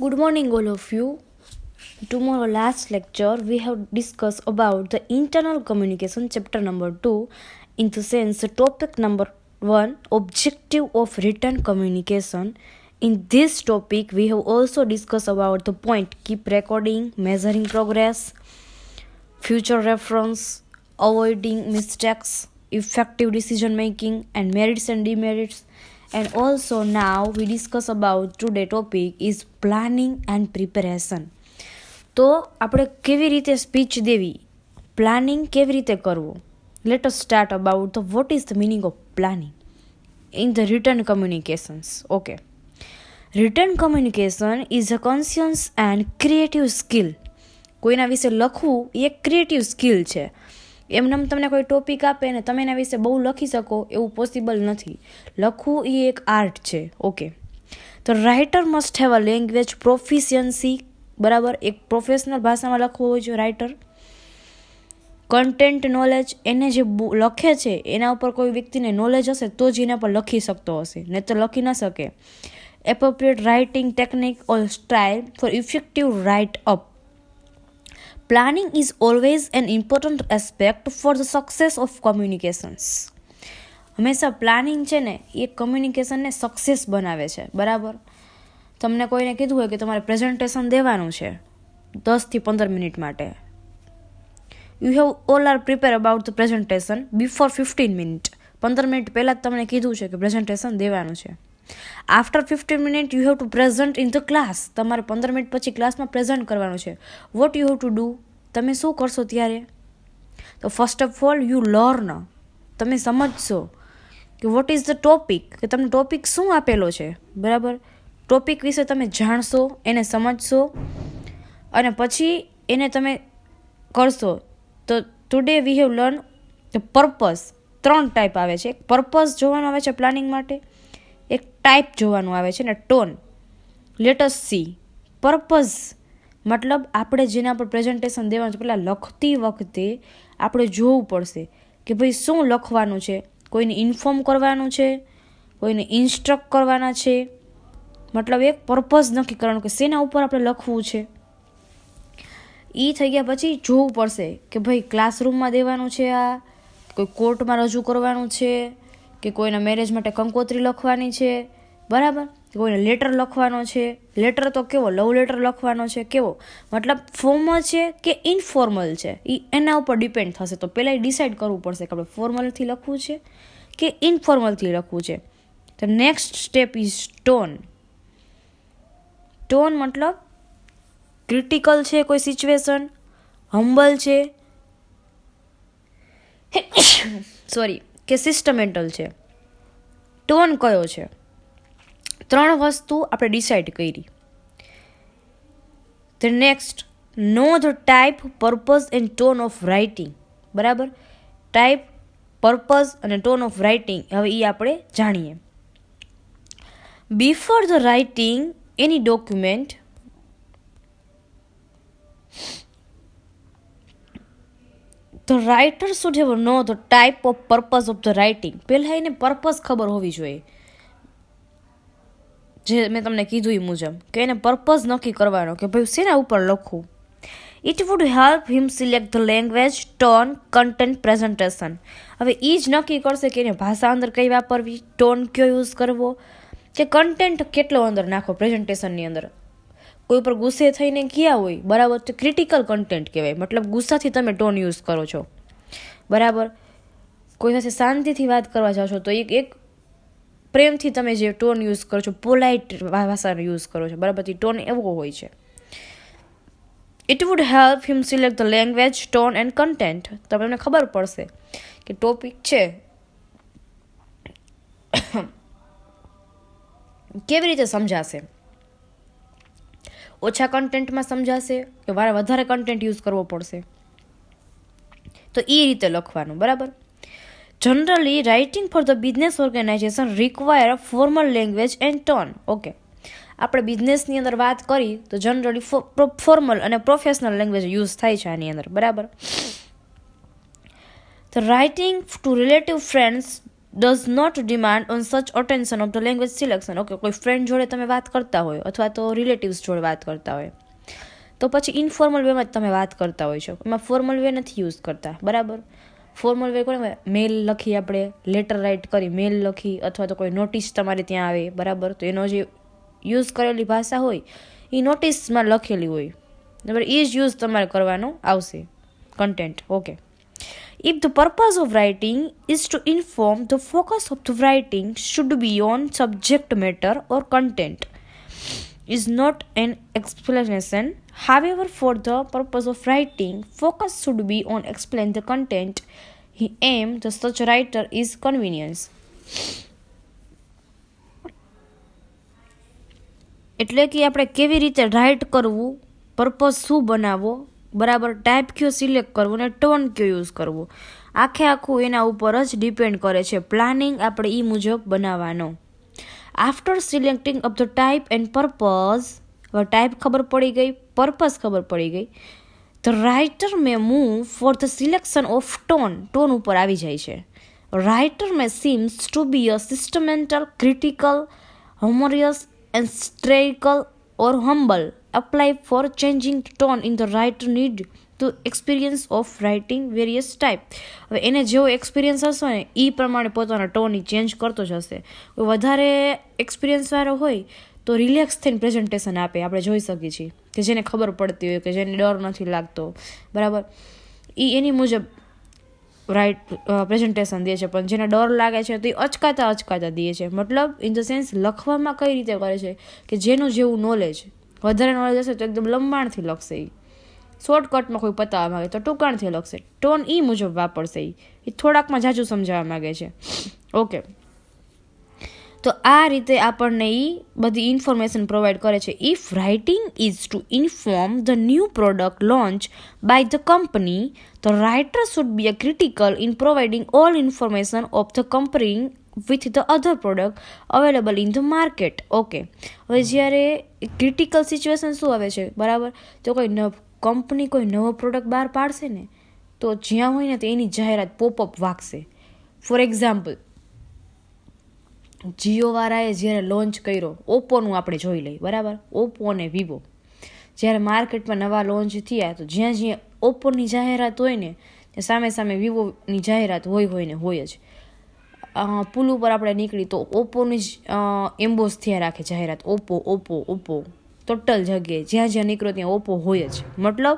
Good morning, all of you. Tomorrow, last lecture, we have discussed about the internal communication, chapter number 2. In the sense, topic number 1, objective of written communication. In this topic, we have also discussed about the point keep recording, measuring progress, future reference, avoiding mistakes, effective decision making, and merits and demerits. And also now we discuss about today topic is planning and preparation. તો આપણે કેવી રીતે speech દેવી, planning કેવી રીતે કરવું. Let us start about the what is the meaning of planning in the return communications. Okay, return communication is a conscious and creative skill. કોઈના વિશે લખવું એ એક ક્રિએટિવ સ્કિલ છે. એમને તમને કોઈ ટોપિક આપે ને તમે એના વિશે બહુ લખી શકો એવું પોસિબલ નથી. લખવું એ એક આર્ટ છે. ઓકે, તો writer must have a language proficiency. બરાબર, એક પ્રોફેશનલ ભાષામાં લખવું હોય છે રાઇટર. કન્ટેન્ટ નોલેજ, એને જે લખે છે એના ઉપર કોઈ વ્યક્તિને નોલેજ હશે તો જ એના પર લખી શકતો હશે, ને તો લખી ન શકે. Appropriate writing technique or style for effective write up. Planning is always an important aspect for the success of communications. હંમેશા પ્લાનિંગ છે ને એ કમ્યુનિકેશનને સક્સેસ બનાવે છે. બરાબર, તમને કોઈને કીધું હોય કે તમારે પ્રેઝન્ટેશન દેવાનું છે 10 થી 15 મિનિટ માટે. You have all are prepare about the presentation before 15 minute. 15 minute પહેલાં જ તમને કીધું છે કે પ્રેઝન્ટેશન દેવાનું છે. After 15 minute you have to present in the class. તમારે 15 મિનિટ પછી ક્લાસમાં પ્રેઝન્ટ કરવાનું છે. What you have to do, તમે શું કરશો ત્યારે? તો first of all you learn. તમે સમજશો કે વોટ ઇઝ ધ ટોપિક, કે તમને ટોપિક શું આપેલો છે. બરાબર, ટોપિક વિશે તમે જાણશો, એને સમજશો અને પછી એને તમે કરશો. તો today we have learn the purpose. 3 type આવે છે. એક પર્પઝ જોવાનું આવે છે પ્લાનિંગ માટે, એક ટાઈપ જોવાનું આવે છે, ને tone. Let S C. Purpose મતલબ આપણે જેના પર પ્રેઝન્ટેશન દેવાનું છે પહેલાં લખતી વખતે આપણે જોવું પડશે કે ભાઈ શું લખવાનું છે. કોઈને ઇન્ફોર્મ કરવાનું છે, કોઈને ઇન્સ્ટ્રક્ટ કરવાના છે. મતલબ એક પર્પઝ નક્કી કરવાનું કે શેના ઉપર આપણે લખવું છે. એ થઈ ગયા પછી જોવું પડશે કે ભાઈ ક્લાસરૂમમાં દેવાનું છે, આ કોઈ કોર્ટમાં રજૂ કરવાનું છે, કે કોઈના મેરેજ માટે કંકોત્રી લખવાની છે. બરાબર, કોઈને લેટર લખવાનો છે. લેટર તો કેવો, લવ લેટર લખવાનો છે, કેવો મતલબ ફોર્મલ છે કે ઇનફોર્મલ છે, એ એના ઉપર ડિપેન્ડ થશે. તો પહેલાં એ ડિસાઇડ કરવું પડશે કે આપણે ફોર્મલથી લખવું છે કે ઇનફોર્મલથી લખવું છે. તો next step is tone. Tone મતલબ ક્રિટિકલ છે કોઈ સિચ્યુએશન, હમ્બલ છે સોરી કે સિસ્ટમેન્ટલ છે. ટોન કયો છે? 3 વસ્તુ આપણે ડિસાઇડ કરી. The next, know the type, purpose and tone of writing. બરાબર, ટાઈપ, પર્પઝ અને ટોન ઓફ રાઇટિંગ હવે એ આપણે જાણીએ. Before the writing any document, the writer should have know the type of purpose of the writing. પહેલાં એને purpose ખબર હોવી જોઈએ, જે મેં તમને કીધું એ મુજબ કે એને પર્પઝ નક્કી કરવાનો કે ભાઈ શેના ઉપર લખવું. It would help him select the language, tone, content, presentation. હવે એ જ નક્કી કરશે કે એને ભાષા અંદર કઈ વાપરવી, ટોન કયો યુઝ કરવો, કે કન્ટેન્ટ કેટલો અંદર નાખો પ્રેઝન્ટેશનની અંદર. કોઈ ઉપર ગુસ્સે થઈને ગયા હોય, બરાબર, તો ક્રિટિકલ કન્ટેન્ટ કહેવાય. મતલબ ગુસ્સાથી તમે ટોન યુઝ કરો છો. બરાબર, કોઈ સાથે શાંતિથી વાત કરવા જાઓ છો તો એક પ્રેમથી તમે જે ટોન યુઝ કરો છો, પોલાઇટ ભાષાનો યુઝ કરો છો. બરાબર, ટોન એવો હોય છે. It would help him select the language, tone and content. તમને ખબર પડશે કે ટોપિક છે કેવી રીતે સમજાશે. ઓછા કન્ટેન્ટમાં સમજાશે કે વધારે કન્ટેન્ટ યુઝ કરવો પડશે. તો એ રીતે લખવાનું. બરાબર, generally writing for the business organization require a formal language and tone. Okay, આપણે બિઝનેસની અંદર વાત કરી તો જનરલી ફોર્મલ અને પ્રોફેશનલ લેંગ્વેજ યુઝ થાય છે આની અંદર. બરાબર, the writing to relative friends does not demand on such attention of the language selection. Okay, કોઈ ફ્રેન્ડ જોડે તમે વાત કરતા હોય અથવા તો રિલેટિવ્સ જોડે વાત કરતા હોય તો પછી ઇનફોર્મલ વેમાં જ તમે વાત કરતા હોય છો, એમાં ફોર્મલ વે નથી યુઝ કરતા. બરાબર, ફોર્મલ વે કોને મેલ લખી, આપણે લેટર રાઇટ કરી મેલ લખી, અથવા તો કોઈ નોટિસ તમારે ત્યાં આવે, બરાબર, તો એનો જે યુઝ કરેલી ભાષા હોય એ નોટિસમાં લખેલી હોય, બરાબર, એ જ યુઝ તમારે કરવાનો આવશે content. Okay, if the purpose of writing is to inform, the focus of the writing should be on subject matter or content, is not an explanation. However, for the purpose of writing, focus should be on explain the content. He aim the such writer is convenience. એટલે કે આપણે કેવી રીતે right કરવું, purpose શું બનાવવો, બરાબર, type કયો સિલેક્ટ કરવું ને ટોન કયો યુઝ કરવું, આખું એના ઉપર જ ડિપેન્ડ કરે છે. પ્લાનિંગ આપણે એ મુજબ બનાવવાનો. After selecting of the type and purpose, હવે ટાઈપ ખબર પડી ગઈ, પર્પઝ ખબર પડી ગઈ, the writer may move for the selection of tone ઉપર આવી જાય છે. Writer may seems to be a sentimental, critical, humorous and satirical or humble. Apply for changing tone in the writer need to experience of writing various type. હવે એને જેવો experience હશે ને એ પ્રમાણે પોતાનો ટોન એ ચેન્જ કરતો જ હશે. વધારે એક્સપિરિયન્સવાળો હોય તો રિલેક્સ થઈને પ્રેઝન્ટેશન આપે, આપણે જોઈ શકીએ છીએ કે જેને ખબર પડતી હોય, કે જેને ડર નથી લાગતો, બરાબર, એ એની મુજબ પ્રેઝન્ટેશન દે છે. પણ જેને ડર લાગે છે તો એ અચકાતા દે છે. મતલબ ઇન ધ સેન્સ લખવામાં કઈ રીતે કરે છે કે જેનું જેવું નોલેજ, વધારે નોલેજ હશે તો એકદમ લંબાણથી લખશે, એ શોર્ટકટમાં કોઈ પતાવવા માગે તો ટૂંકાણથી લખશે, ટોન એ મુજબ વાપરશે, એ થોડાકમાં જાજુ સમજાવવા માગે છે. ઓકે, તો આ રીતે આપણને એ બધી ઇન્ફોર્મેશન પ્રોવાઈડ કરે છે. If writing is to inform the new product launch by the company, the writer should be a critical in providing all information of the comparing with the other product available in the market. Okay, હવે જ્યારે critical situation શું આવે છે, બરાબર, તો કોઈ company કોઈ નવો પ્રોડક્ટ બહાર પાડશે ને તો જ્યાં હોય ને તો એની જાહેરાત પોપઅપ વાગશે. ફોર એક્ઝામ્પલ, જીઓવાળાએ જ્યારે લોન્ચ કર્યો, ઓપ્પોનું આપણે જોઈ લઈએ, બરાબર, ઓપ્પો અને વિવો જ્યારે માર્કેટમાં નવા લોન્ચ થયા તો જ્યાં ઓપ્પોની જાહેરાત હોય ને સામે સામે વિવોની જાહેરાત હોય જ. પુલ ઉપર આપણે નીકળી તો ઓપ્પોની જ એમ્બોસ થયા રાખે જાહેરાત, ઓપ્પો ટોટલ જગ્યાએ જ્યાં નીકળો ત્યાં ઓપ્પો હોય જ. મતલબ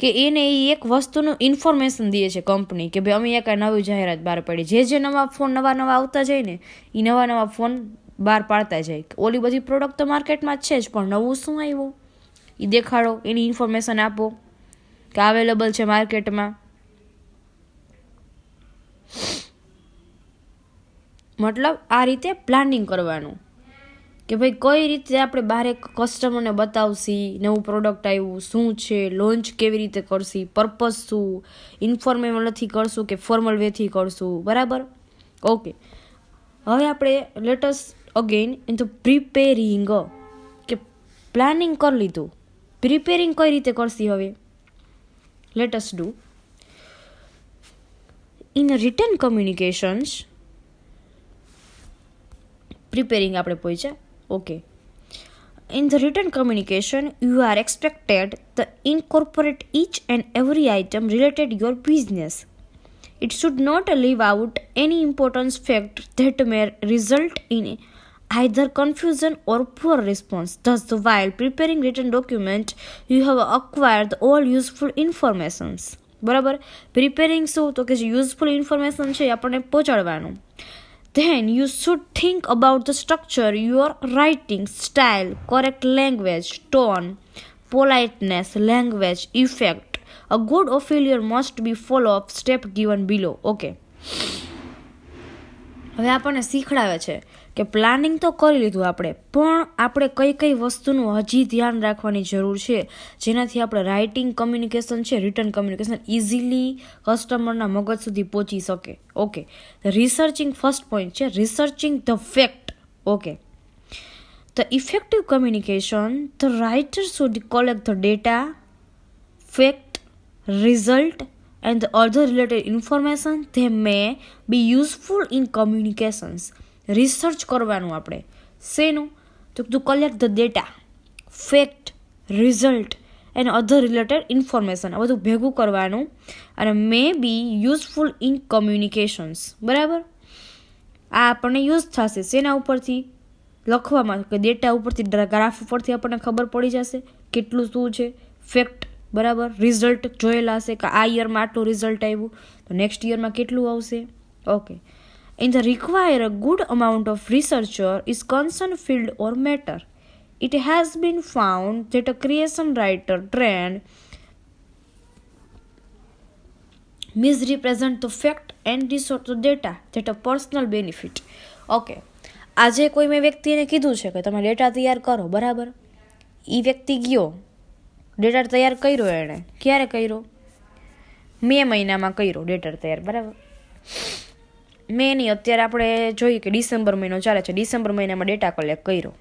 કે એને એ એક વસ્તુનું ઇન્ફોર્મેશન દે છે કંપની કે ભાઈ અમે એક નવી જાહેરાત બહાર પાડી. જે નવા ફોન નવા આવતા જાય ને એ નવા ફોન બહાર પાડતા જાય. ઓલી બધી પ્રોડક્ટ તો માર્કેટમાં જ છે જ, પણ નવું શું આવ્યું એ દેખાડો, એની ઇન્ફોર્મેશન આપો કે અવેલેબલ છે માર્કેટમાં. મતલબ આ રીતે પ્લાનિંગ કરવાનું કે ભાઈ કઈ રીતે આપણે બહાર કસ્ટમરને બતાવશી નવું પ્રોડક્ટ આવ્યું, શું છે, લોન્ચ કેવી રીતે કરશી, પર્પઝ શું, ઇન્ફોર્મેલથી કરશું કે ફોર્મલ વેથી કરશું, બરાબર. ઓકે, હવે આપણે lettuce again in the preparing, કે પ્લાનિંગ કરી લીધું, પ્રિપેરિંગ કઈ રીતે કરશી. હવે lettuce do in return communications. Preparing આપણે પહોંચ્યા. Okay, in the written communication you are expected to incorporate each and every item related to your business. It should not leave out any important fact that may result in either confusion or poor response. Thus, while preparing written document, you have acquired all useful informations. બરાબર, preparing શું તો કે જે useful information છે એ આપણને પહોંચાડવાનું. Then you should think about the structure, your writing style, correct language, tone, politeness, language, effect. A good failure must be follow up step given below. Okay. હવે આપણને શીખડાવે છે કે પ્લાનિંગ તો કરી લીધું આપણે, પણ આપણે કઈ વસ્તુનું હજી ધ્યાન રાખવાની જરૂર છે જેનાથી આપણે રાઇટિંગ કમ્યુનિકેશન છે, રિટન કમ્યુનિકેશન ઇઝીલી કસ્ટમરના મગજ સુધી પહોંચી શકે. ઓકે, રિસર્ચિંગ ફર્સ્ટ પોઈન્ટ છે, researching the fact. Okay, the effective communication, the writer should collect the data, fact, result, and the other related information they may be useful in communications. Research કરવાનું આપણે શેનું તો two collect the data, fact, result and other related information, આ બધું ભેગું કરવાનું અને મે બી useful in communications. બરાબર, આ આપણને યુઝ થશે શેના ઉપરથી લખવામાં કે ડેટા ઉપરથી, ગ્રાફ ઉપરથી આપણને ખબર પડી જશે કેટલું શું છે, ફેક્ટ. બરાબર, રિઝલ્ટ જોયેલા હશે કે આ યરમાં આટલું રિઝલ્ટ આવ્યું તો નેક્સ્ટ યરમાં કેટલું આવશે. Okay, in the require a good amount of researcher is concern field or matter. It has been found that a creation writer trend misrepresent the fact and distort the data that a personal benefit. Okay, આજે કોઈ મેં વ્યક્તિને કીધું છે કે તમે data તૈયાર કરો. બરાબર, એ વ્યક્તિ ગયો ડેટા તૈયાર કર્યો, એણે ક્યારે કર્યો? મે મહિનામાં કર્યો ડેટા તૈયાર. બરાબર, મે નહીં, અત્યારે આપણે જોઈએ કે ડિસેમ્બર મહિનો ચાલે છે, ડિસેમ્બર મહિનામાં ડેટા કલેક્ટ કર્યો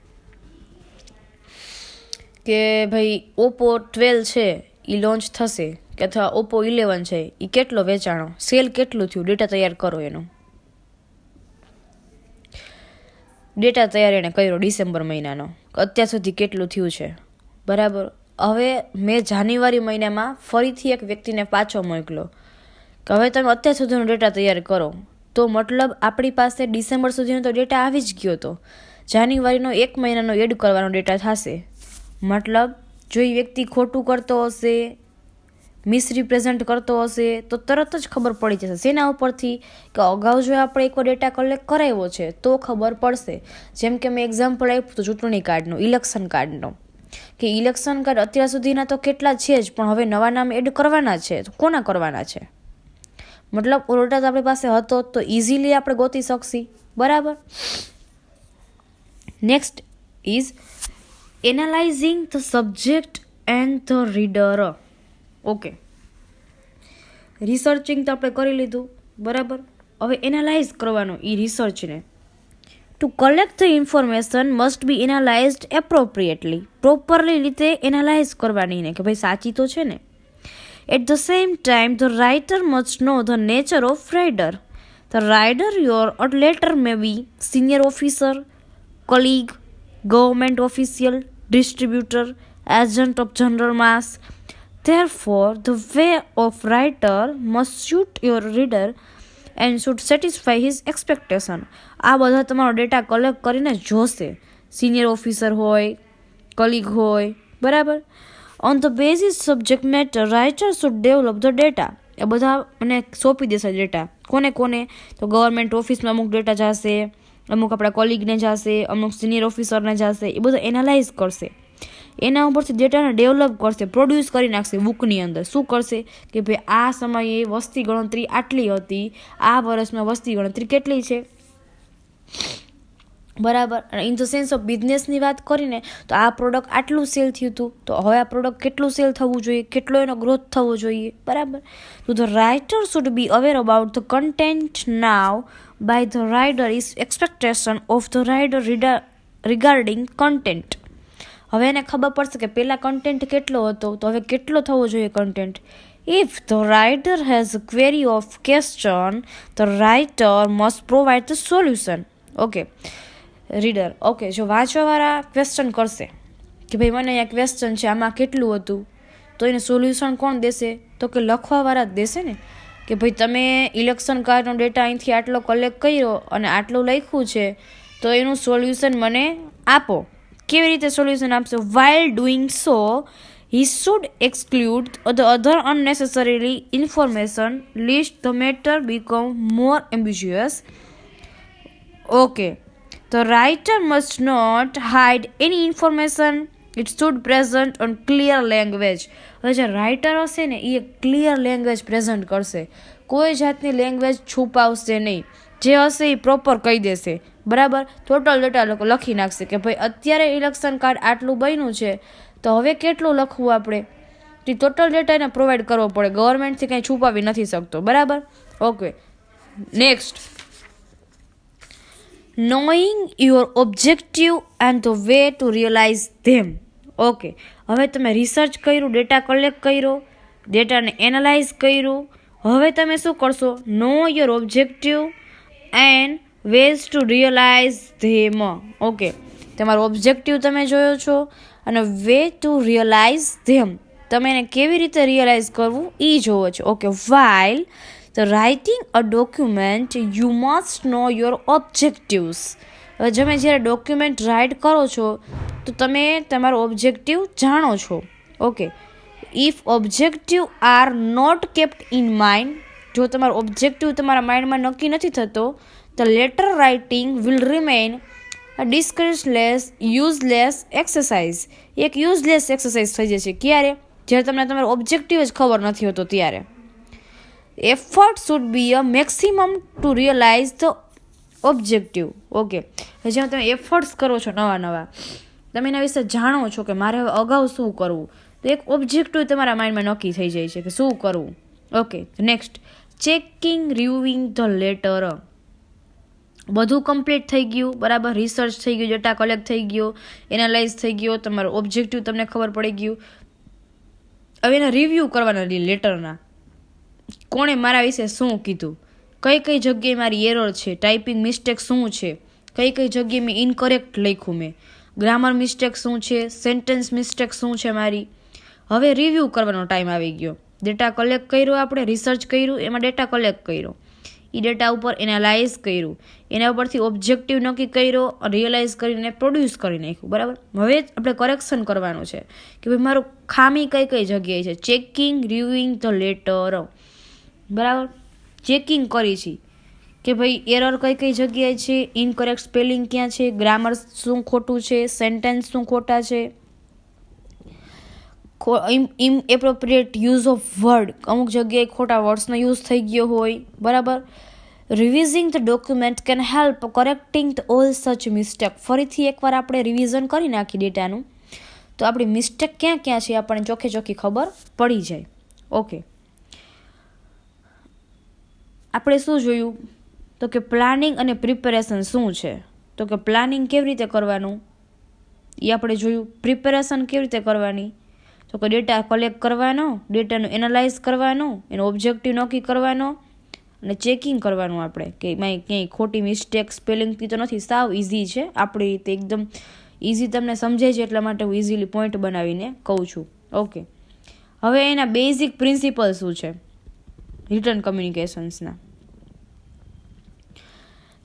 કે ભાઈ ઓપ્પો 12 છે એ લોન્ચ થશે કે અથવા ઓપ્પો 11 છે એ કેટલો વેચાણો, સેલ કેટલું થયું, ડેટા તૈયાર કરો. એનો ડેટા તૈયાર એણે કર્યો ડિસેમ્બર મહિનાનો, અત્યાર સુધી કેટલું થયું છે. બરાબર, હવે મેં જાન્યુઆરી મહિનામાં ફરીથી એક વ્યક્તિને પાછો મોકલો કે હવે તમે અત્યાર સુધીનો ડેટા તૈયાર કરો. તો મતલબ આપણી પાસે ડિસેમ્બર સુધીનો તો ડેટા આવી જ ગયો હતો, જાન્યુઆરીનો 1 મહિનાનો એડ કરવાનો ડેટા થશે. મતલબ જો એ વ્યક્તિ ખોટું કરતો હશે, મિસરિપ્રેઝન્ટ કરતો હશે તો તરત જ ખબર પડી જશે. શેના ઉપરથી કે અગાઉ જો આપણે એકવાર ડેટા કલેક્ટ કરાવ્યો છે તો ખબર પડશે. જેમ કે મેં એક્ઝામ્પલ આપ્યું હતું ચૂંટણી કાર્ડનું, ઇલેક્શન કાર્ડનો, કે ઇલેક્શન કાર્ડ અત્યાર સુધીના તો કેટલા છે જ, પણ હવે નવા નામ એડ કરવાના છે તો કોના કરવાના છે? મતલબ ડેટા આપણી પાસે હતો તો ઇઝીલી આપણે ગોતી શકશી. બરાબર, next is analysing the subject and the reader. Okay, researching તો આપણે કરી લીધું. બરાબર, હવે એનાલાઇઝ કરવાનું એ રિસર્ચને. To collect the information must be analysed appropriately, properly રીતે એનાલાઇઝ કરવાની ને કે ભાઈ સાચી તો છે ને. At the same time the writer must know the nature of rider. The rider your letter may be senior officer, colleague, government official, distributor, agent of general mass. Therefore, the way of writer must suit your reader and should satisfy his expectation. આ બધા તમારો data collect કરીને જોશે, senior officer હોય, colleague હોય. બરાબર, on the basis subject matter writer should develop the data. એ બધા મને સોંપી દેશે ડેટા. કોને કોને? તો ગવર્મેન્ટ ઓફિસમાં અમુક ડેટા જશે, અમુક આપણા કોલિગને જશે, અમુક સિનિયર ઓફિસરને જશે. એ બધું એનાલાઇઝ કરશે, એના ઉપરથી ડેટાને ડેવલપ કરશે, પ્રોડ્યુસ કરી નાખશે બુકની અંદર. શું કરશે કે ભાઈ આ સમયે વસ્તી ગણતરી આટલી હતી, આ વર્ષમાં વસ્તી ગણતરી કેટલી છે. બરાબર, અને ઇન ધ સેન્સ ઓફ બિઝનેસની વાત કરીને તો આ પ્રોડક્ટ આટલું સેલ થયું હતું, તો હવે આ પ્રોડક્ટ કેટલું સેલ થવું જોઈએ, કેટલો એનો ગ્રોથ થવો જોઈએ. બરાબર, તો the writer should B aware about the content now by the writer is expectation of the writer regarding content. હવે એને ખબર પડશે કે પહેલા કન્ટેન્ટ કેટલો હતો તો હવે કેટલો થવો જોઈએ content. If the writer has a query of question, the writer must provide the solution. Okay, reader. Okay, જો વાંચવાવાળા ક્વેશ્ચન કરશે કે ભાઈ મને અહીંયા ક્વેશ્ચન છે, આમાં કેટલું હતું, તો એને સોલ્યુશન કોણ દેશે? તો કે લખવાવાળા જ દેશે ને, કે ભાઈ તમે ઇલેક્શન કાર્ડનો ડેટા અહીંથી આટલો કલેક્ટ કર્યો અને આટલું લખ્યું છે તો એનું સોલ્યુશન મને આપો. કેવી રીતે સોલ્યુશન આપશો? while doing so he should exclude the other unnecessarily information lest the matter become more ambiguous. Okay, the writer must not hide any information. It should present on clear language. હવે જે writer હશે ને એ clear language present કરશે, કોઈ જાતની language છુપાવશે નહીં, જે હશે એ પ્રોપર કહી દેશે. બરાબર, ટોટલ ડેટા લોકો લખી નાખશે કે ભાઈ અત્યારે ઇલેક્શન કાર્ડ આટલું બન્યું છે તો હવે કેટલું લખવું આપણે, એ ટોટલ ડેટા એને પ્રોવાઈડ કરવો પડે. ગવર્મેન્ટથી કંઈ છુપાવી નથી શકતો. બરાબર, okay. Next, knowing your objective and the way to realize them. Okay, હવે તમે રિસર્ચ કર્યું, ડેટા કલેક્ટ કર્યો, ડેટાને એનાલાઇઝ કર્યું, હવે તમે શું કરશો? Know your objective and ways to realise them. Okay, તમારો ઓબ્જેક્ટિવ તમે જોયો છો અને વે ટુ રિયલાઇઝ ધેમ, તમે એને કેવી રીતે રિયલાઇઝ કરવું એ જોવો છો. Okay, while the writing a document you must know your objectives. હવે તમે જ્યારે ડોક્યુમેન્ટ રાઇટ કરો છો તો તમે તમારો ઓબ્જેક્ટિવ જાણો છો. Okay, if objective are not kept in mind, જો તમારો ઓબ્જેક્ટિવ તમારા માઇન્ડમાં નક્કી નથી થતો, the letter writing will remain a discussless useless exercise. એક યુઝલેસ એક્સરસાઇઝ થઈ જશે. ક્યારે? જ્યારે તમને તમારો ઓબ્જેક્ટિવ જ ખબર નથી હોતો ત્યારે. Effort should be a maximum to realise the objective. Okay, જેમાં તમે એફર્ટ્સ કરો છો નવા, તમે એના વિશે જાણો છો કે મારે હવે અગાઉ શું કરવું, તો એક ઓબ્જેક્ટિવ તમારા માઇન્ડમાં નક્કી થઈ જાય છે કે શું કરવું. Okay, next, checking reviewing the letter. બધું કમ્પ્લીટ થઈ ગયું, બરાબર, રિસર્ચ થઈ ગયું, ડેટા કલેક્ટ થઈ ગયો, એનાલાઇઝ થઈ ગયો, તમારો ઓબ્જેક્ટિવ તમને ખબર પડી ગયું. હવે એના રિવ્યૂ કરવાના લેટરના, કોણે મારા વિશે શું કીધું, કઈ જગ્યાએ મારી એરર છે, ટાઈપિંગ મિસ્ટેક શું છે, કઈ જગ્યાએ મેં ઇનકરેક્ટ લખ્યું, મેં ગ્રામર મિસ્ટેક શું છે, સેન્ટેન્સ મિસ્ટેક શું છે મારી. હવે રિવ્યૂ કરવાનો ટાઈમ આવી ગયો. ડેટા કલેક્ટ કર્યો, આપણે રિસર્ચ કર્યું, એમાં ડેટા કલેક્ટ કર્યો, એ ડેટા ઉપર એનાલાઇઝ કર્યું, એના ઉપરથી ઓબ્જેક્ટિવ નક્કી કર્યો, રિયલાઇઝ કરીને પ્રોડ્યુસ કરી નાખ્યું, બરાબર. હવે આપણે કરેક્શન કરવાનું છે કે ભાઈ મારું ખામી કઈ જગ્યાએ છે. ચેકિંગ રિવ્યુઇંગ ધ લેટર, બરાબર, ચેકિંગ કરી છે કે ભાઈ એરર કઈ જગ્યાએ છે, ઇનકરેક્ટ સ્પેલિંગ ક્યાં છે, ગ્રામર શું ખોટું છે, સેન્ટેન્સ શું ખોટા છે, ઇનએપ્રોપ્રિએટ યુઝ ઓફ વર્ડ, અમુક જગ્યાએ ખોટા વર્ડ્સનો યુઝ થઈ ગયો હોય, બરાબર. Revising the document can help correcting all such mistake. ફરીથી એકવાર આપણે રિવિઝન કરી નાખી ડેટાનું તો આપણી મિસ્ટેક ક્યાં છે આપણને ચોખ્ખી ખબર પડી જાય. ઓકે, આપણે શું જોયું તો કે પ્લાનિંગ અને પ્રિપેરેશન શું છે, તો કે પ્લાનિંગ કેવી રીતે કરવાનું એ આપણે જોયું. પ્રિપેરેશન કેવી રીતે કરવાની, તો કે ડેટા કલેક્ટ કરવાનો, ડેટાનું એનાલાઇઝ કરવાનું, એનો ઓબ્જેક્ટિવ નક્કી કરવાનો અને ચેકિંગ કરવાનું આપણે કે એમાં ક્યાંય ખોટી મિસ્ટેક સ્પેલિંગથી તો નથી. સાવ ઇઝી છે, આપણી રીતે એકદમ ઇઝી તમને સમજાય છે, એટલા માટે હું ઇઝીલી પોઈન્ટ બનાવીને કહું છું. ઓકે, હવે એના બેઝિક પ્રિન્સિપલ શું છે રિટર્ન કમ્યુનિકેશન્સના?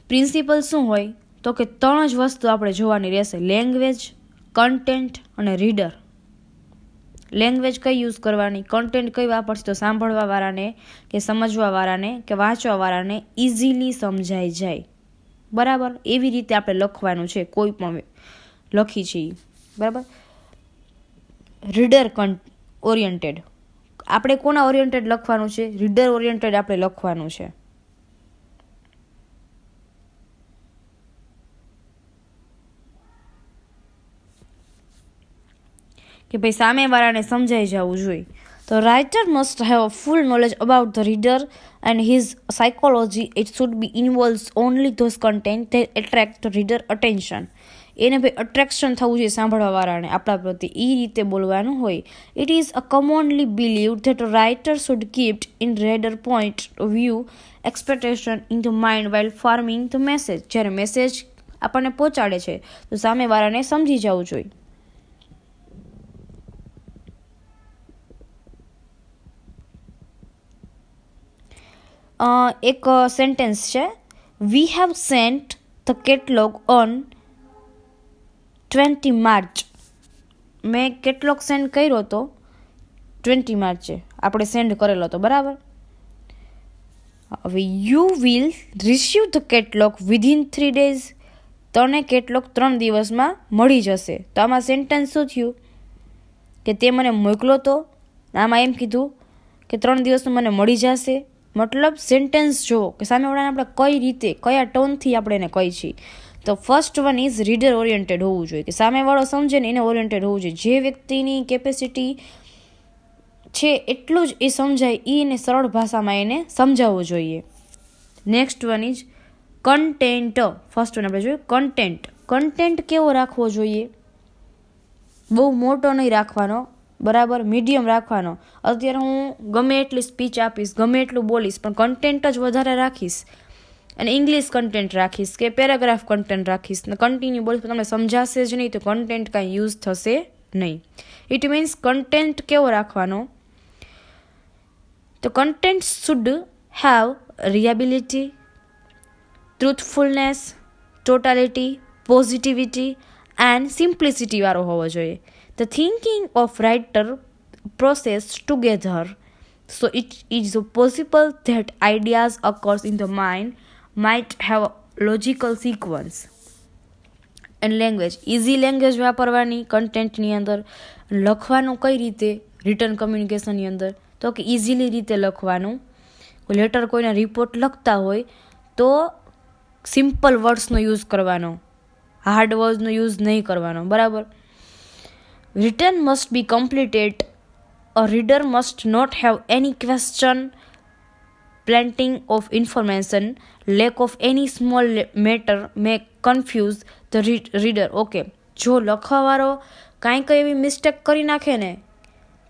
પ્રિન્સિપલ શું હોય તો કે 3 જ વસ્તુ આપણે જોવાની રહેશે: લેંગ્વેજ, કન્ટેન્ટ અને રીડર. લેંગ્વેજ કઈ યુઝ કરવાની, કન્ટેન્ટ કઈ વાપરશે તો સાંભળવા વાળાને કે સમજવા વાળાને કે વાંચવા વાળાને ઇઝીલી સમજાઈ જાય, બરાબર. એવી રીતે આપણે લખવાનું છે, કોઈ પણ લખી છીએ, બરાબર. રીડર ઓરિએન્ટેડ, આપણે કોના ઓરિએન્ટેડ લખવાનું છે? રીડર ઓરિએન્ટેડ આપણે લખવાનું છે. કે ભાઈ સામેવાળાને સમજાઈ જવું જોઈએ. તો writer must have full knowledge about the reader and his psychology. It should be ઇન્વોલ્વ્સ only those content that attract reader attention. એને ભાઈ અટ્રેક્શન થવું જોઈએ સાંભળવાવાળાને આપણા પ્રત્યે, એ રીતે બોલવાનું હોય. It is a commonly believe that writer should keep in reader point view expectation in the mind while forming the message. જ્યારે મેસેજ આપણને પહોંચાડે છે તો સામેવાળાને સમજી જવું જોઈએ. એક સેન્ટેન્સ છે, we have sent the catalogue on 20 March. મેં કેટલોગ સેન્ડ કર્યો હતો 20 માર્ચે, આપણે સેન્ડ કરેલો હતો, બરાબર. હવે you will receive the catalogue within 3 days. તને કેટલોગ 3 દિવસમાં મળી જશે. તો આમાં સેન્ટેન્સ શું થયું કે તે મને મોકલો તો, આમાં એમ કીધું કે 3 દિવસમાં મને મળી જશે. મતલબ સેન્ટેન્સ જુઓ કે સામેવાળાને આપણે કઈ રીતે, કયા ટોનથી આપણે એને કહી છીએ. તો first one is reader oriented હોવું જોઈએ, કે સામેવાળો સમજે ને એને ઓરિએન્ટેડ હોવું જોઈએ. જે વ્યક્તિની કેપેસિટી છે એટલું જ એ સમજાય, એને સરળ ભાષામાં એને સમજાવવું જોઈએ. Next one is content. First one આપણે જોઈએ કન્ટેન્ટ. કન્ટેન્ટ કેવો રાખવો જોઈએ? બહુ મોટો નહીં રાખવાનો, બરાબર, મીડિયમ રાખવાનો. અત્યારે હું ગમે એટલી સ્પીચ આપીશ, ગમે એટલું બોલીશ, પણ કન્ટેન્ટ જ વધારે રાખીશ અને ઇંગ્લિશ કન્ટેન્ટ રાખીશ કે પેરેગ્રાફ કન્ટેન્ટ રાખીશ ને કન્ટિન્યુ બોલીશ, તમને સમજાશે જ નહીં, તો કન્ટેન્ટ કાંઈ યુઝ થશે નહીં. ઇટ મીન્સ કન્ટેન્ટ કેવો રાખવાનો? તો content should have reliability, truthfulness, totality, positivity and simplicity વાળો હોવો જોઈએ. The thinking of writer process together, so it is possible that ideas occurs in the mind might have a logical sequence. And language, easy language વાપરવાની કન્ટેન્ટની અંદર. લખવાનું કઈ રીતે return કમ્યુનિકેશનની અંદર? તો કે ઇઝીલી રીતે લખવાનું. કોઈ લેટર કોઈના રિપોર્ટ લખતા હોય તો સિમ્પલ વર્ડ્સનો યુઝ કરવાનો, હાર્ડ વર્ડ્સનો યુઝ નહીં કરવાનો. બરાબર. Written must be completed. A reader must not have any question, planting of information, lack of any small matter may confuse the reader. Okay. જો લખવાવાળો કાંઈ એવી મિસ્ટેક કરી નાખે ને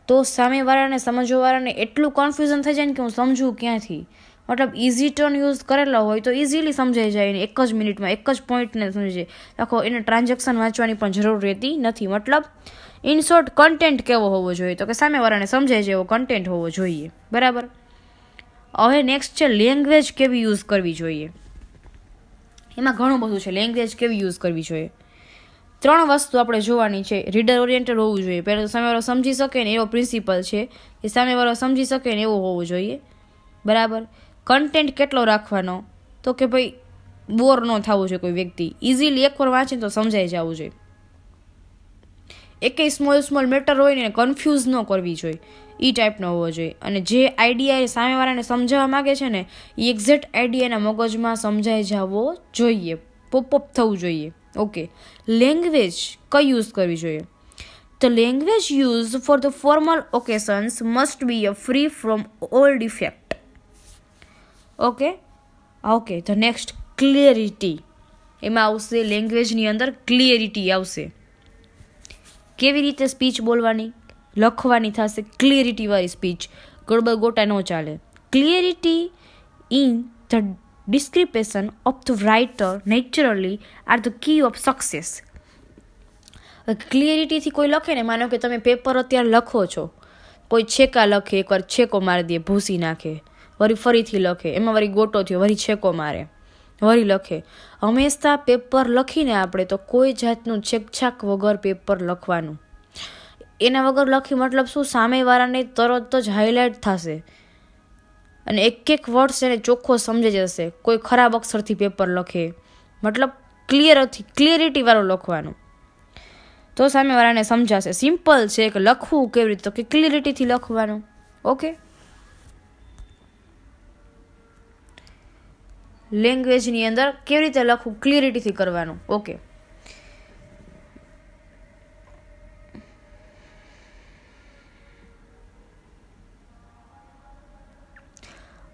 તો સામેવાળાને સમજવાવાળાને એટલું કન્ફ્યુઝન થઈ જાય ને કે હું સમજું ક્યાંથી. મતલબ ઇઝી ટર્ન યુઝ કરેલો હોય તો ઇઝીલી સમજાઈ જાય ને એક જ મિનિટમાં એક જ પોઈન્ટને સમજી જાય. આખો એને ટ્રાન્ઝેક્શન વાંચવાની પણ જરૂર રહેતી નથી. મતલબ ઇન શોર્ટ કન્ટેન્ટ કેવો હોવો જોઈએ? તો કે સામેવાળાને સમજાય છે એવો કન્ટેન્ટ હોવો જોઈએ. બરાબર. હવે નેક્સ્ટ છે લેંગ્વેજ કેવી યુઝ કરવી જોઈએ. એમાં ઘણું બધું છે. લેંગ્વેજ કેવી યુઝ કરવી જોઈએ, 3 વસ્તુ આપણે જોવાની છે. રીડર ઓરિએન્ટેડ હોવું જોઈએ. પહેલાં તો સામેવાળો સમજી શકે ને એવો પ્રિન્સિપલ છે કે સામેવાળો સમજી શકે ને એવું હોવું જોઈએ. બરાબર. કન્ટેન્ટ કેટલો રાખવાનો? તો કે ભાઈ બોર ન થવું જોઈએ કોઈ વ્યક્તિ. ઇઝીલી એકવાર વાંચીને તો સમજાઈ જવું જોઈએ. એકેય સ્મોલ મેટર હોય ને કન્ફ્યુઝ ન કરવી જોઈએ, એ ટાઈપનો હોવો જોઈએ. અને જે આઈડિયા એ સામેવાળાને સમજાવવા માગે છે ને એ એક્ઝેક્ટ આઈડિયા એના મગજમાં સમજાઈ જવો જોઈએ, પોપઅપ થવું જોઈએ. ઓકે. લેંગ્વેજ કઈ યુઝ કરવી જોઈએ? The language used for the formal occasions must be free from all defect. Okay. The next, clarity. એમાં આવશે લેંગ્વેજની અંદર ક્લિયરિટી આવશે. કેવી રીતે સ્પીચ બોલવાની, લખવાની થશે ક્લિયરિટીવાળી સ્પીચ. ગડબડ ગોટા ન ચાલે. Clarity in the description of the writer naturally are the key of success. ક્લિયરિટીથી કોઈ લખે ને, માનો કે તમે પેપર અત્યારે લખો છો, કોઈ છેકા લખે, એકવાર છેકો મારી દે, ભૂસી નાખે, વળી ફરીથી લખે, એમાં વળી ગોટો થયો, વળી છેકો મારે, વળી લખે. હંમેશા પેપર લખીને આપણે તો કોઈ જાતનું છેકછાક વગર પેપર લખવાનું. એના વગર લખી મતલબ શું? સામેવાળાને તરત જ હાઇલાઇટ થશે અને એક વર્ડ્સ એને ચોખ્ખો સમજી જશે. કોઈ ખરાબ અક્ષરથી પેપર લખે, મતલબ ક્લિયરિટીવાળું લખવાનું તો સામેવાળાને સમજાશે. સિમ્પલ છે કે લખવું કેવી રીતે, તો કે ક્લિયરિટીથી લખવાનું. ઓકે. લેંગ્વેજની અંદર કેવી રીતે લખવું? ક્લિયરિટીથી કરવાનું. ઓકે.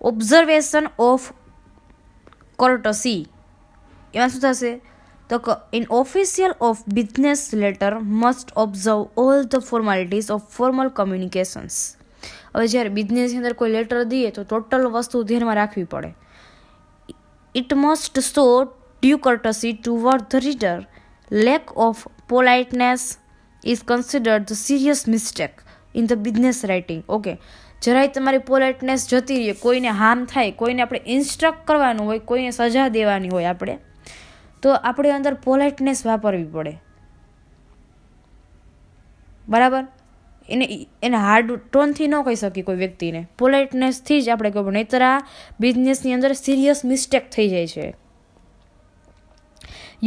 Observation of courtesy. એમાં શું થશે? તો in official of business letter must observe all the formalities of formal communications. હવે જ્યારે બિઝનેસની અંદર કોઈ લેટર દઈએ તો ટોટલ વસ્તુ ધ્યાનમાં રાખવી પડે. It must show due courtesy toward the reader. Lack of politeness is considered the serious mistake in the business writing. Okay. જરાય તમારી પોલાઇટનેસ જતી રહીએ, કોઈને હાર્મ થાય, કોઈને આપણે ઇન્સ્ટ્રક્ટ કરવાનું હોય, કોઈને સજા દેવાની હોય આપણે, તો આપણે અંદર પોલાઇટનેસ વાપરવી પડે. બરાબર. એને હાર્ડ ટોનથી ન કહી શકીએ કોઈ વ્યક્તિને, પોલાઇટનેસથી જ આપણે કહ્યું. નહીંતર આ બિઝનેસની અંદર સિરિયસ મિસ્ટેક થઈ જાય છે.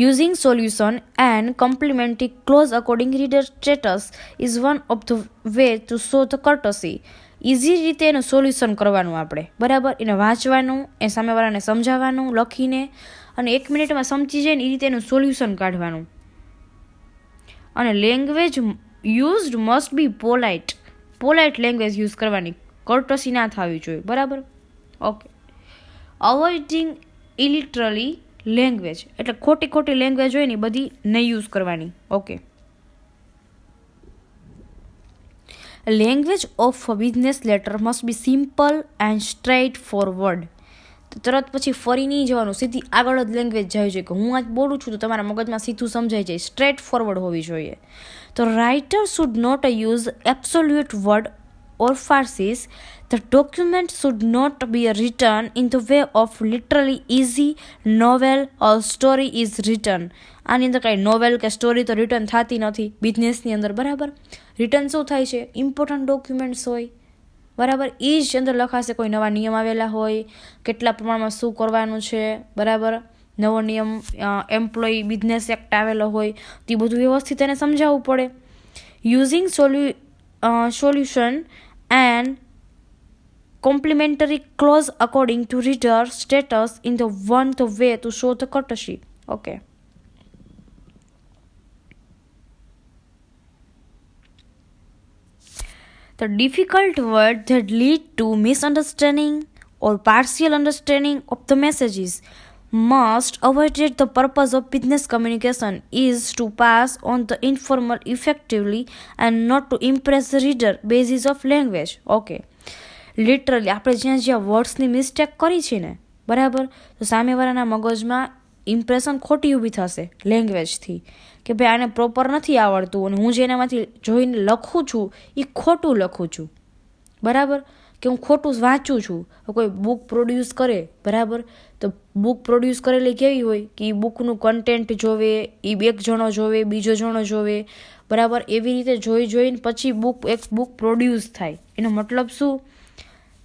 Using solution and complementary clause according reader status is one of the way to show the courtesy. Easy રીતે એનું સોલ્યુશન કરવાનું આપણે. બરાબર. એને વાંચવાનું, એ સામેવાળાને સમજાવવાનું લખીને, અને 1 મિનિટમાં સમજી જાય ને એ રીતે એનું સોલ્યુશન કાઢવાનું. અને language used must be polite language use કરવાની, કર્ટસી ના થવી જોઈએ. બરાબર. ઓકે. અવોઇડિંગ ઇલિટરલી લેંગ્વેજ, એટલે ખોટી લેંગ્વેજ હોય ને બધી નહીં યુઝ કરવાની. Okay. Language of a business letter must be simple and straight forward. તો તરત પછી ફરી નહીં જવાનું, સીધી આગળ જ લેંગ્વેજ જાય છે કે હું આજ બોલું છું તો તમારા મગજમાં સીધું સમજાઈ જાય, સ્ટ્રેટ ફોરવર્ડ હોવી જોઈએ. તો writer should not use absolute word or phrases. The document should not be written in the way of literally easy novel or story is written. આની અંદર કાંઈ નોવેલ કે સ્ટોરી તો રિટર્ન થતી નથી બિઝનેસની અંદર, બરાબર. રિટર્ન શું થાય છે? ઇમ્પોર્ટન્ટ ડોક્યુમેન્ટ્સ હોય, બરાબર. એ જ અંદર લખાશે, કોઈ નવા નિયમ આવેલા હોય, કેટલા પ્રમાણમાં શું કરવાનું છે, બરાબર. નવો નિયમ એમ્પ્લોય બિઝનેસ એક્ટ આવેલો હોય તો એ બધું વ્યવસ્થિત એને સમજાવવું પડે. Using solution and complementary clause according to reader status in the way to show the courtesy. Okay. The difficult words that lead to misunderstanding or partial understanding of the messages must avoided. The purpose of business communication is to pass on the informal effectively and not to impress the reader basis of language. Okay. Literally આપણે જ્યાં વર્ડ્સની mistake કરી છે ને, બરાબર, તો સામેવાળાના મગજમાં impression ખોટી ઊભી થશે લેંગ્વેજથી કે ભાઈ આને પ્રોપર નથી આવડતું અને હું જેનામાંથી જોઈને લખું છું એ ખોટું લખું છું, બરાબર, કે હું ખોટું વાંચું છું. કોઈ બુક પ્રોડ્યુસ કરે, બરાબર, તો બુક પ્રોડ્યુસ કરેલી કેવી હોય કે એ બુકનું કન્ટેન્ટ જોવે, એ એક જણો જોવે, બીજો જણો જોવે, બરાબર. એવી રીતે જોઈને પછી એક બુક પ્રોડ્યુસ થાય. એનો મતલબ શું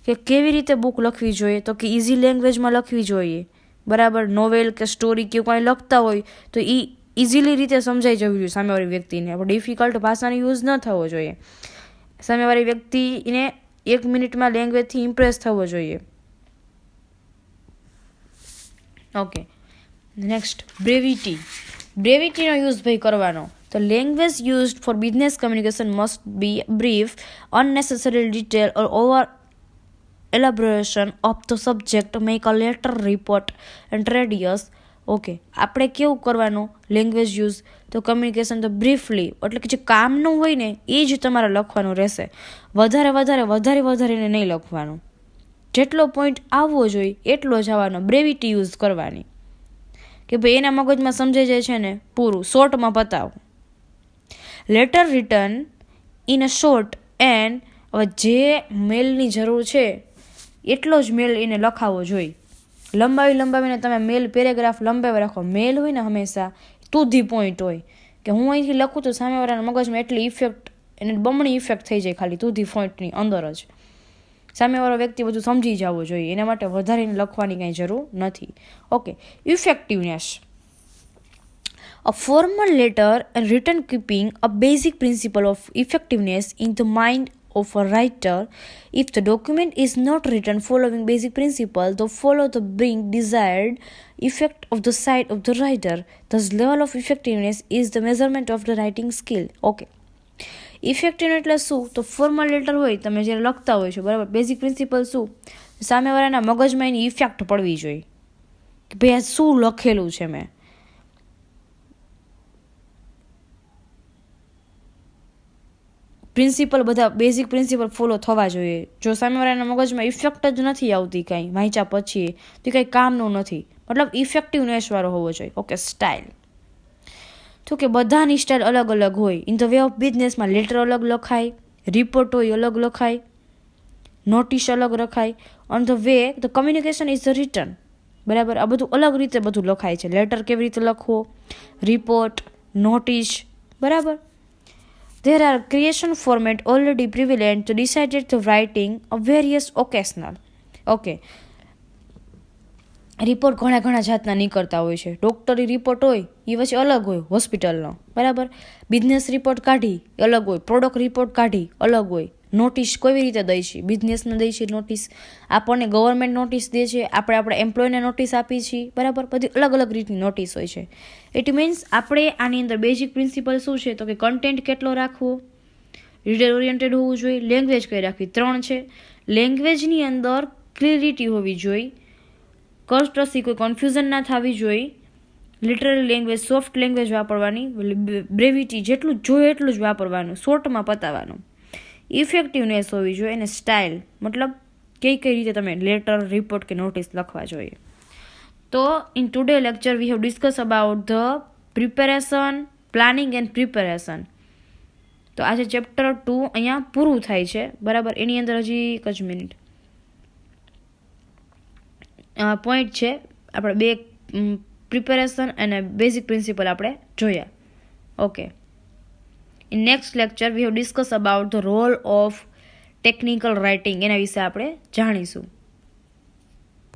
કે કેવી રીતે બુક લખવી જોઈએ? તો કે ઇઝી લેંગ્વેજમાં લખવી જોઈએ, બરાબર. નોવેલ કે સ્ટોરી કે કાંઈ લખતા હોય તો એ ઇઝીલી રીતે સમજાઈ જવું જોઈએ સામેવાળી વ્યક્તિને. આપણે ડિફિકલ્ટ ભાષાનો યુઝ ન થવો જોઈએ. સામેવાળી વ્યક્તિને 1 મિનિટમાં લેંગ્વેજથી ઇમ્પ્રેસ થવો જોઈએ. ઓકે, નેક્સ્ટ બ્રેવિટીનો યુઝ ભાઈ કરવાનો. તો language used four business communication must be brief, અનનેસેસરી detail or over elaboration of the subject make a letter report and radius. Okay, આપણે કેવું કરવાનું લેંગ્વેજ યુઝ? તો કમ્યુનિકેશન તો બ્રીફલી, એટલે કે જે કામનું હોય ને એ જ તમારે લખવાનું રહેશે. વધારે નહીં લખવાનું. જેટલો પોઈન્ટ આવવો જોઈએ એટલો જ આવવાનો. બ્રેવિટી યુઝ કરવાની કે ભાઈ એના મગજમાં સમજાઈ જાય છે ને, પૂરું શોર્ટમાં પતાવો. Letter return in a short end, હવે જે મેલની જરૂર છે એટલો જ મેલ એને લખાવો જોઈએ. લંબાવીને તમે મેલ પેરેગ્રાફ લંબાવી રાખો. મેલ હોય ને હંમેશા ટુ ધી પોઈન્ટ હોય કે હું અહીંથી લખું તો સામેવાળાના મગજમાં એટલી ઇફેક્ટ, એને બમણી ઇફેક્ટ થઈ જાય ખાલી ટુ ધી પોઈન્ટની અંદર જ. સામેવાળો વ્યક્તિ બધું સમજી જવો જોઈએ, એના માટે વધારીને લખવાની કાંઈ જરૂર નથી. Okay, effectiveness. A formal letter and written keeping a basic principle of effectiveness in the mind of a writer. If the document is not written following basic principle, the follow the bring desired effect of the side of the writer. Thus, level of effectiveness is the measurement of the writing skill. Okay. Effective એટલે શું? તો formal letter હોય, તમે જ્યારે લખતા હોય છો, બરાબર, બેઝિક પ્રિન્સિપલ શું? સામેવાળાના મગજમાં એની ઇફેક્ટ પડવી જોઈએ કે ભાઈ આ શું લખેલું છે મેં. પ્રિન્સિપલ બધા બેઝિક પ્રિન્સિપલ ફોલો થવા જોઈએ. જો સામેવાળાના મગજમાં ઇફેક્ટ જ નથી આવતી કાંઈ વાંચ્યા પછી, તો કંઈ કામનું નથી. મતલબ ઇફેક્ટિવનેસવાળો હોવો જોઈએ. Okay, style. તો કે બધાની સ્ટાઇલ અલગ અલગ હોય. ઇન ધ વે ઓફ બિઝનેસમાં લેટર અલગ લખાય, રિપોર્ટ હોય અલગ લખાય, નોટિસ અલગ લખાય. On the way the communication is the return, બરાબર. આ બધું અલગ રીતે બધું લખાય છે. લેટર કેવી રીતે લખવો, રિપોર્ટ, નોટિસ, બરાબર. There are creation format already prevalent to decided the writing of various occasional. Okay. Report ઘણા જાતના નીકળતા હોય છે. ડૉક્ટરી રિપોર્ટ હોય એ પછી અલગ હોય હોસ્પિટલનો, બરાબર. બિઝનેસ રિપોર્ટ કાઢી અલગ હોય, પ્રોડક્ટ રિપોર્ટ કાઢી અલગ હોય. નોટિસ કેવી રીતે દઈ છે? બિઝનેસને દઈ છે નોટિસ, આપણને ગવર્મેન્ટ નોટિસ દે છે, આપણે આપણા એમ્પ્લોયને નોટિસ આપી છીએ, બરાબર. બધી અલગ રીતની નોટિસ હોય છે. ઇટ મીન્સ આપણે આની અંદર બેઝિક પ્રિન્સિપલ શું છે? તો કે કન્ટેન્ટ કેટલો રાખવો, રીડર ઓરિએન્ટેડ હોવું જોઈએ, લેંગ્વેજ કઈ રાખવી, 3 છે. લેંગ્વેજની અંદર ક્લિયરિટી હોવી જોઈએ, કર્સ્ટસી કોઈ કન્ફ્યુઝન ના થવી જોઈએ, લિટરરી લેંગ્વેજ, સોફ્ટ લેંગ્વેજ વાપરવાની, બ્રેવિટી જેટલું જોઈએ એટલું જ વાપરવાનું, શોર્ટમાં પતાવવાનું. ઇફેક્ટિવનેસ હોવી જોઈએ, અને સ્ટાઇલ મતલબ કઈ રીતે તમે લેટર, રિપોર્ટ કે નોટિસ લખવા જોઈએ. તો in today lecture we have discuss about the preparation, planning and preparation. તો આજે ચેપ્ટર 2 અહીંયા પૂરું થાય છે, બરાબર. એની અંદર હજી એક જ મિનિટ પોઈન્ટ છે, આપણે 2 પ્રિપેરેશન અને બેઝિક પ્રિન્સિપલ આપણે જોયા. Okay, in next lecture we have discuss about the role of technical writing, એના વિશે આપણે જાણીશું.